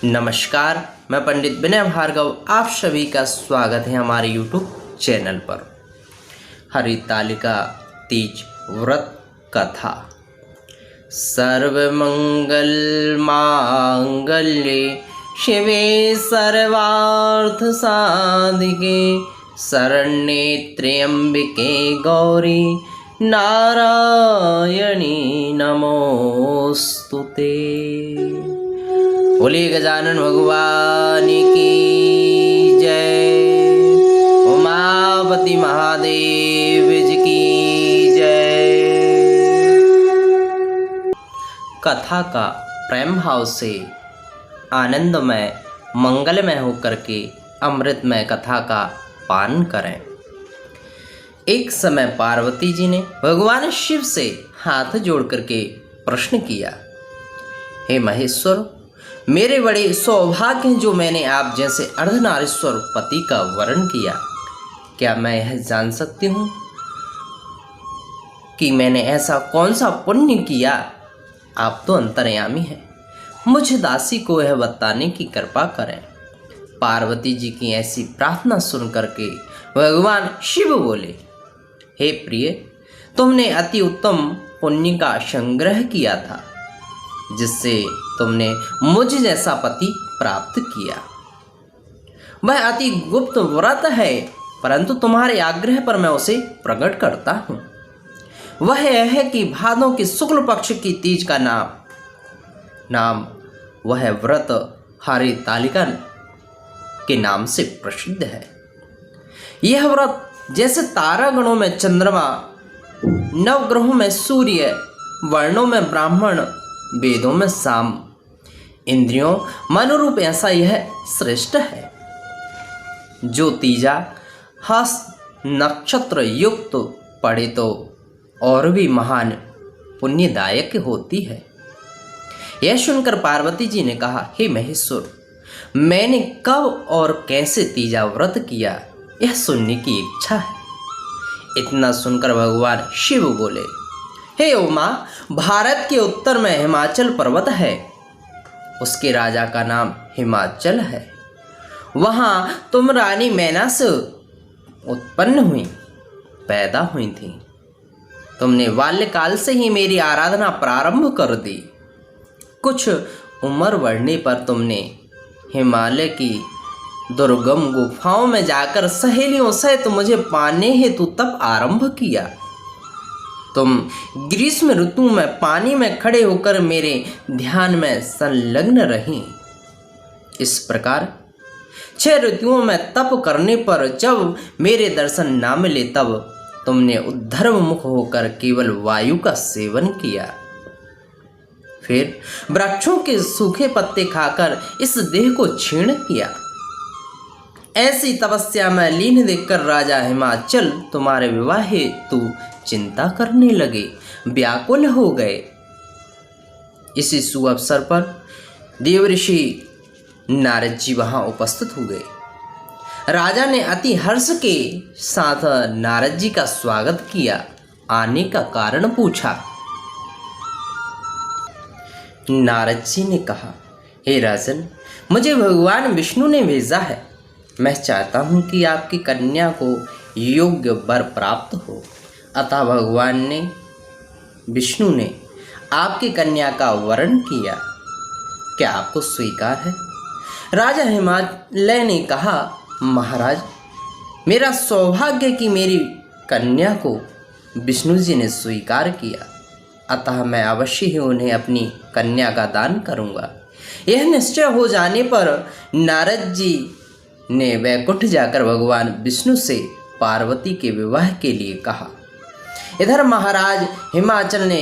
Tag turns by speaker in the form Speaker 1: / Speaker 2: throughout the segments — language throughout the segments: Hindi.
Speaker 1: नमस्कार, मैं पंडित विनय भार्गव आप सभी का स्वागत है हमारे YouTube चैनल पर। हरितालिका तीज व्रत कथा। सर्वमंगल मांगल्ये शिवे सर्वार्थ साधिके शरण्ये त्र्यंबके गौरी नारायणी नमोस्तुते। बोलिए गजानन भगवान की जय, उमापति महादेव जी की जय। कथा का प्रेम भाव से आनंदमय मंगलमय होकर के अमृतमय कथा का पान करें। एक समय पार्वती जी ने भगवान शिव से हाथ जोड़ करके प्रश्न किया, हे महेश्वर, मेरे बड़े सौभाग्य हैं जो मैंने आप जैसे अर्धनारीश्वर पति का वरण किया। क्या मैं यह जान सकती हूँ कि मैंने ऐसा कौन सा पुण्य किया? आप तो अंतर्यामी हैं, मुझ दासी को यह बताने की कृपा करें। पार्वती जी की ऐसी प्रार्थना सुन करके भगवान शिव बोले, हे प्रिय, तुमने अति उत्तम पुण्य का संग्रह किया था जिससे तुमने मुझ जैसा पति प्राप्त किया। वह अति गुप्त व्रत है, परंतु तुम्हारे आग्रह पर मैं उसे प्रकट करता हूँ। वह यह है कि भादों के शुक्ल पक्ष की तीज का नाम वह व्रत हरितालिका के नाम से प्रसिद्ध है। यह व्रत जैसे तारागणों में चंद्रमा, नवग्रहों में सूर्य, वर्णों में ब्राह्मण, वेदों में साम, इंद्रियों मनोरूप ऐसा यह श्रेष्ठ है। जो तीजा हस्त नक्षत्र युक्त पड़े तो और भी महान पुण्यदायक होती है। यह सुनकर पार्वती जी ने कहा, हे महेश्वर, मैंने कब और कैसे तीजा व्रत किया यह सुनने की इच्छा है। इतना सुनकर भगवान शिव बोले, हे उमा, भारत के उत्तर में हिमाचल पर्वत है, उसके राजा का नाम हिमाचल है। वहाँ तुम रानी मैना से उत्पन्न हुई, पैदा हुई थी। तुमने बाल्यकाल से ही मेरी आराधना प्रारंभ कर दी। कुछ उम्र बढ़ने पर तुमने हिमालय की दुर्गम गुफाओं में जाकर सहेलियों सहित मुझे पाने हेतु तप आरंभ किया। तुम ग्रीष्म ऋतु में पानी में खड़े होकर मेरे ध्यान में संलग्न रही। इस प्रकार 6 ऋतुओं में तप करने पर जब मेरे दर्शन ना मिले तब तुमने उद्धर्व मुख होकर केवल वायु का सेवन किया। फिर वृक्षों के सूखे पत्ते खाकर इस देह को क्षीण किया। ऐसी तपस्या में लीन देखकर राजा हिमाचल तुम्हारे विवाह हेतु चिंता करने लगे, व्याकुल हो गए। इसी शुभ अवसर पर देवऋषि नारद जी वहां उपस्थित हो गए। राजा ने अति हर्ष के साथ नारद जी का स्वागत किया, आने का कारण पूछा। नारद जी ने कहा, हे राजन, मुझे भगवान विष्णु ने भेजा है। मैं चाहता हूं कि आपकी कन्या को योग्य वर प्राप्त हो। अतः भगवान विष्णु ने आपकी कन्या का वरण किया। क्या आपको स्वीकार है? राजा हिमालय ने कहा, महाराज, मेरा सौभाग्य कि मेरी कन्या को विष्णु जी ने स्वीकार किया, अतः मैं अवश्य ही उन्हें अपनी कन्या का दान करूंगा। यह निश्चय हो जाने पर नारद जी ने वैकुंठ जाकर भगवान विष्णु से पार्वती के विवाह के लिए कहा। इधर महाराज हिमाचल ने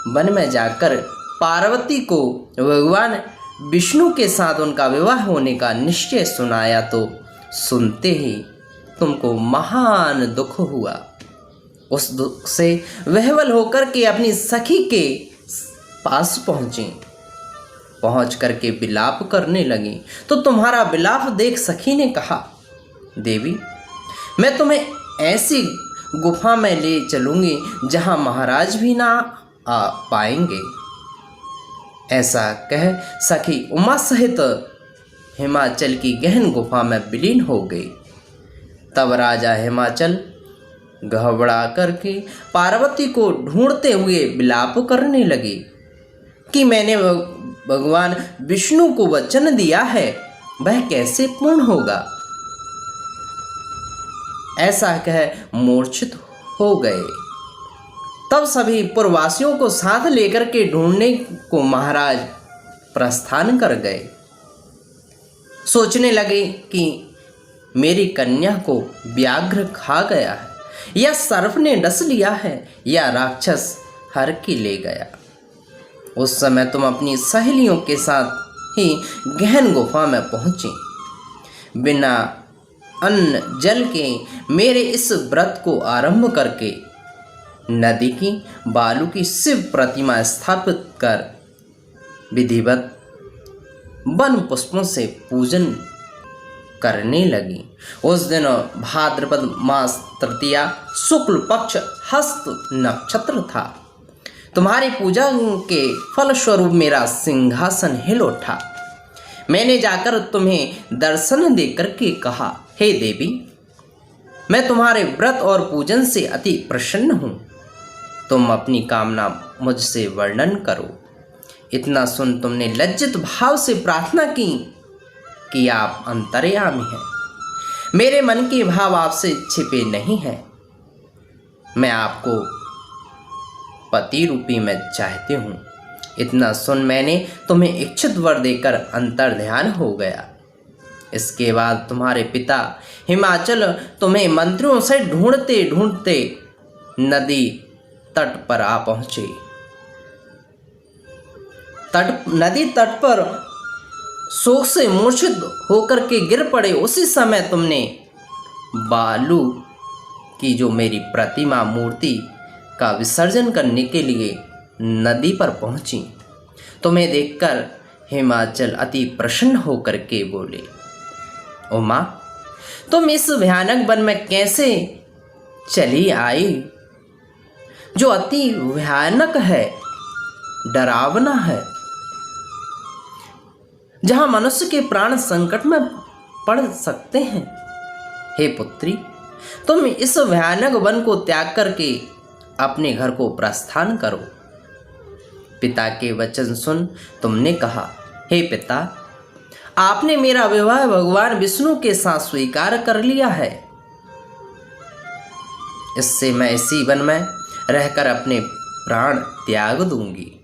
Speaker 1: वन में जाकर पार्वती को भगवान विष्णु के साथ उनका विवाह होने का निश्चय सुनाया तो सुनते ही तुमको महान दुख हुआ। उस दुख से विह्वल होकर के अपनी सखी के पास पहुंची। पहुंच करके विलाप करने लगी तो तुम्हारा विलाप देख सखी ने कहा, देवी, मैं तुम्हें ऐसी गुफा में ले चलूंगी जहां महाराज भी ना आ पाएंगे। ऐसा कह सखी उमा सहित हिमाचल की गहन गुफा में विलीन हो गई। तब राजा हिमाचल घबरा करके पार्वती को ढूंढते हुए विलाप करने लगे कि मैंने भगवान विष्णु को वचन दिया है, वह कैसे पूर्ण होगा। ऐसा कह मूर्छित हो गए। तब सभी पुरवासियों को साथ लेकर के ढूंढने को महाराज प्रस्थान कर गए। सोचने लगे कि मेरी कन्या को व्याघ्र खा गया है, या सर्प ने डस लिया है, या राक्षस हर की ले गया। उस समय तुम अपनी सहेलियों के साथ ही गहन गुफा में पहुंची। बिना अन्न जल के मेरे इस व्रत को आरंभ करके नदी की बालू की शिव प्रतिमा स्थापित कर विधिवत वन पुष्पों से पूजन करने लगी। उस दिन भाद्रपद मास तृतीया शुक्ल पक्ष हस्त नक्षत्र था। तुम्हारी पूजा के फलस्वरूप मेरा सिंहासन हिल उठा। मैंने जाकर तुम्हें दर्शन देकर के कहा, हे देवी, मैं तुम्हारे व्रत और पूजन से अति प्रसन्न हूँ। तुम अपनी कामना मुझसे वर्णन करो। इतना सुन तुमने लज्जित भाव से प्रार्थना की कि आप अंतर्यामी हैं। मेरे मन के भाव आपसे छिपे नहीं हैं। मैं आपको पति रूपी में चाहती हूँ। इतना सुन मैंने तुम्हें इच्छित वर देकर अंतर्ध्यान हो गया। इसके बाद तुम्हारे पिता हिमाचल तुम्हें मंत्रियों से ढूंढते ढूंढते नदी तट पर आ पहुंचे। नदी तट पर शोक से मूर्छित होकर के गिर पड़े। उसी समय तुमने बालू की जो मेरी प्रतिमा मूर्ति का विसर्जन करने के लिए नदी पर पहुंची। तुम्हें देखकर हिमाचल अति प्रसन्न होकर के बोले, उमा, तुम इस भयानक वन में कैसे चली आई, जो अति भयानक है, डरावना है, जहां मनुष्य के प्राण संकट में पड़ सकते हैं। हे पुत्री, तुम इस भयानक वन को त्याग करके अपने घर को प्रस्थान करो। पिता के वचन सुन तुमने कहा, हे पिता, आपने मेरा विवाह भगवान विष्णु के साथ स्वीकार कर लिया है। इससे मैं इसी वन में रहकर अपने प्राण त्याग दूंगी।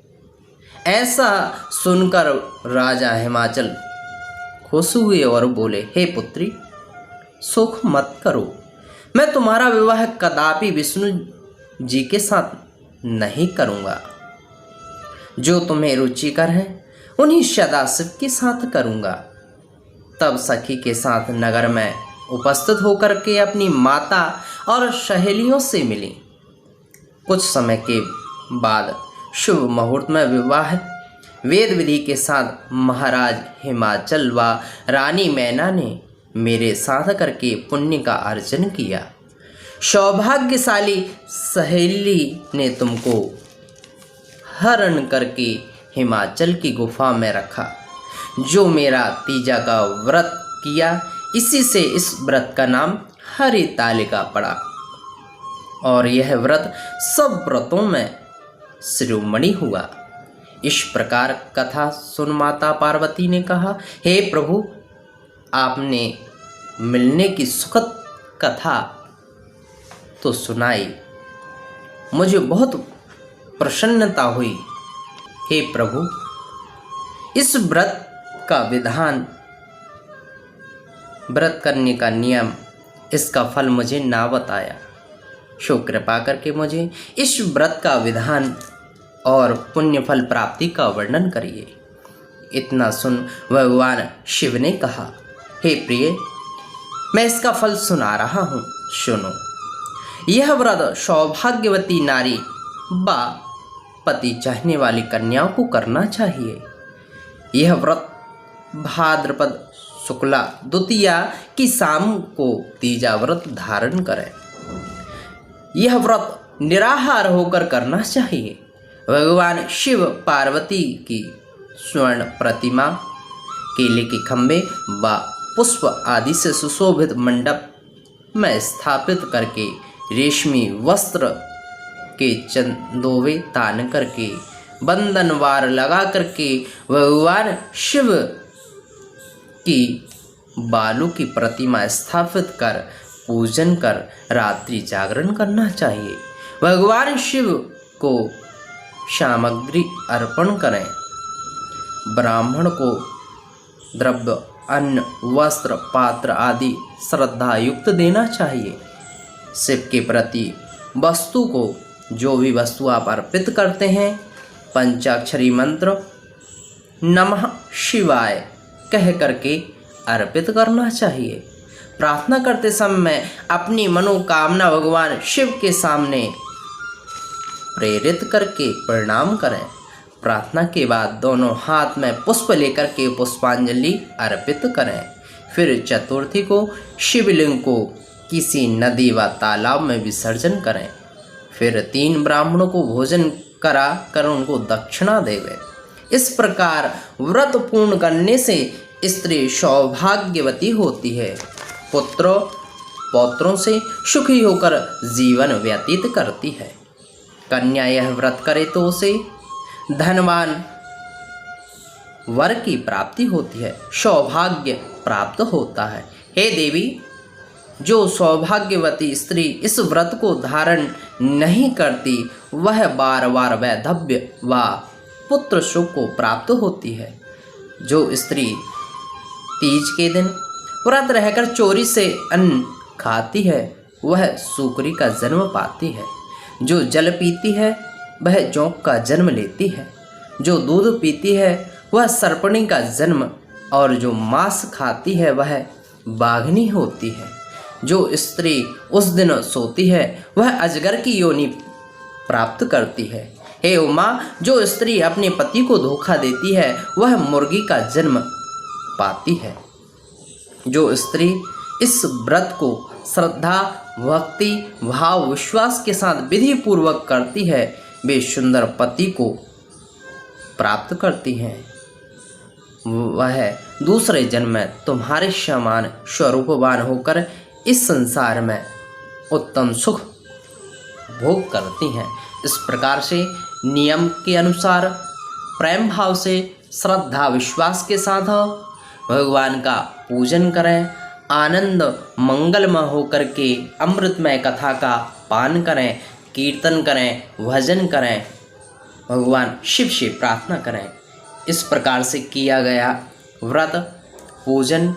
Speaker 1: ऐसा सुनकर राजा हिमाचल खुश हुए और बोले, हे पुत्री, शोक मत करो। मैं तुम्हारा विवाह कदापि विष्णु जी के साथ नहीं करूंगा। जो तुम्हें रुचिकर है उन्हीं सदाशिव के साथ करूंगा। तब सखी के साथ नगर में उपस्थित होकर के अपनी माता और सहेलियों से मिली। कुछ समय के बाद शुभ मुहूर्त में विवाह वेद विधि के साथ महाराज हिमाचल व रानी मैना ने मेरे साथ करके पुण्य का अर्जन किया। सौभाग्यशाली सहेली ने तुमको हरण करके हिमाचल की गुफा में रखा। जो मेरा तीजा का व्रत किया, इसी से इस व्रत का नाम हरितालिका पड़ा। और यह व्रत सब व्रतों में शिरोमणि हुआ। इस प्रकार कथा सुन माता पार्वती ने कहा, हे प्रभु, आपने मिलने की सुखद कथा तो सुनाई, मुझे बहुत प्रसन्नता हुई। हे प्रभु, इस व्रत का विधान, व्रत करने का नियम, इसका फल मुझे ना बताया। सो कृपा करके मुझे इस व्रत का विधान और पुण्य फल प्राप्ति का वर्णन करिए। इतना सुन भगवान शिव ने कहा, हे प्रिय, मैं इसका फल सुना रहा हूँ, सुनो। यह व्रत सौभाग्यवती नारी व पति चाहने वाली कन्याओं को करना चाहिए। यह व्रत भाद्रपद शुक्ला द्वितीया की शाम को तीजा व्रत धारण करें। यह व्रत निराहार होकर करना चाहिए। भगवान शिव पार्वती की स्वर्ण प्रतिमा, केले के खंभे व पुष्प आदि से सुशोभित मंडप में स्थापित करके रेशमी वस्त्र के चंदोवे तान करके बंधनवार लगा करके भगवान शिव की बालू की प्रतिमा स्थापित कर पूजन कर रात्रि जागरण करना चाहिए। भगवान शिव को सामग्री अर्पण करें। ब्राह्मण को द्रव्य, अन्न, वस्त्र, पात्र आदि श्रद्धा युक्त देना चाहिए। शिव के प्रति वस्तु को जो भी वस्तु आप अर्पित करते हैं, पंचाक्षरी मंत्र नमः शिवाय कह करके अर्पित करना चाहिए। प्रार्थना करते समय अपनी मनोकामना भगवान शिव के सामने प्रेरित करके प्रणाम करें। प्रार्थना के बाद दोनों हाथ में पुष्प लेकर के पुष्पांजलि अर्पित करें। फिर चतुर्थी को शिवलिंग को किसी नदी व तालाब में विसर्जन करें। फिर 3 ब्राह्मणों को भोजन करा कर उनको दक्षिणा देवे। इस प्रकार व्रत पूर्ण करने से स्त्री सौभाग्यवती होती है, पुत्रों पौत्रों से सुखी होकर जीवन व्यतीत करती है। कन्या यह व्रत करे तो उसे धनवान वर की प्राप्ति होती है, सौभाग्य प्राप्त होता है। हे देवी, जो सौभाग्यवती स्त्री इस व्रत को धारण नहीं करती वह बार बार वैधव्य व पुत्र सुख को प्राप्त होती है। जो स्त्री तीज के दिन व्रत रहकर चोरी से अन्न खाती है वह सूकरी का जन्म पाती है। जो जल पीती है वह जोंक का जन्म लेती है। जो दूध पीती है वह सर्पणी का जन्म, और जो मांस खाती है वह बाघनी होती है। जो स्त्री उस दिन सोती है वह अजगर की योनि प्राप्त करती है। हे उमा, जो स्त्री अपने पति को धोखा देती है वह मुर्गी का जन्म पाती है। जो स्त्री इस व्रत को श्रद्धा, भक्ति, भाव, विश्वास के साथ विधि पूर्वक करती है वे सुंदर पति को प्राप्त करती हैं। वह दूसरे जन्म में तुम्हारे समान स्वरूपवान होकर इस संसार में उत्तम सुख भोग करती हैं। इस प्रकार से नियम के अनुसार प्रेम भाव से श्रद्धा विश्वास के साथ भगवान का पूजन करें। आनंद मंगलमय होकर के अमृतमय कथा का पान करें, कीर्तन करें, भजन करें, भगवान शिव से प्रार्थना करें। इस प्रकार से किया गया व्रत पूजन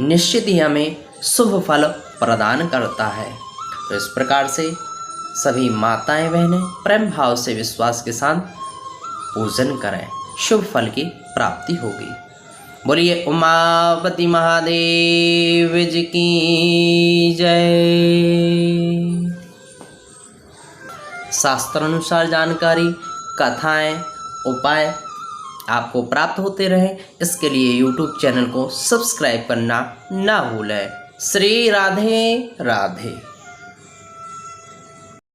Speaker 1: निश्चित ही हमें शुभ फल प्रदान करता है। तो इस प्रकार से सभी माताएं बहनें प्रेम भाव से विश्वास के साथ पूजन करें, शुभ फल की प्राप्ति होगी। बोलिए उमापति महादेव जी की जय। शास्त्रानुसार जानकारी, कथाएं, उपाय आपको प्राप्त होते रहे, इसके लिए YouTube चैनल को सब्सक्राइब करना ना भूलें। श्री राधे राधे।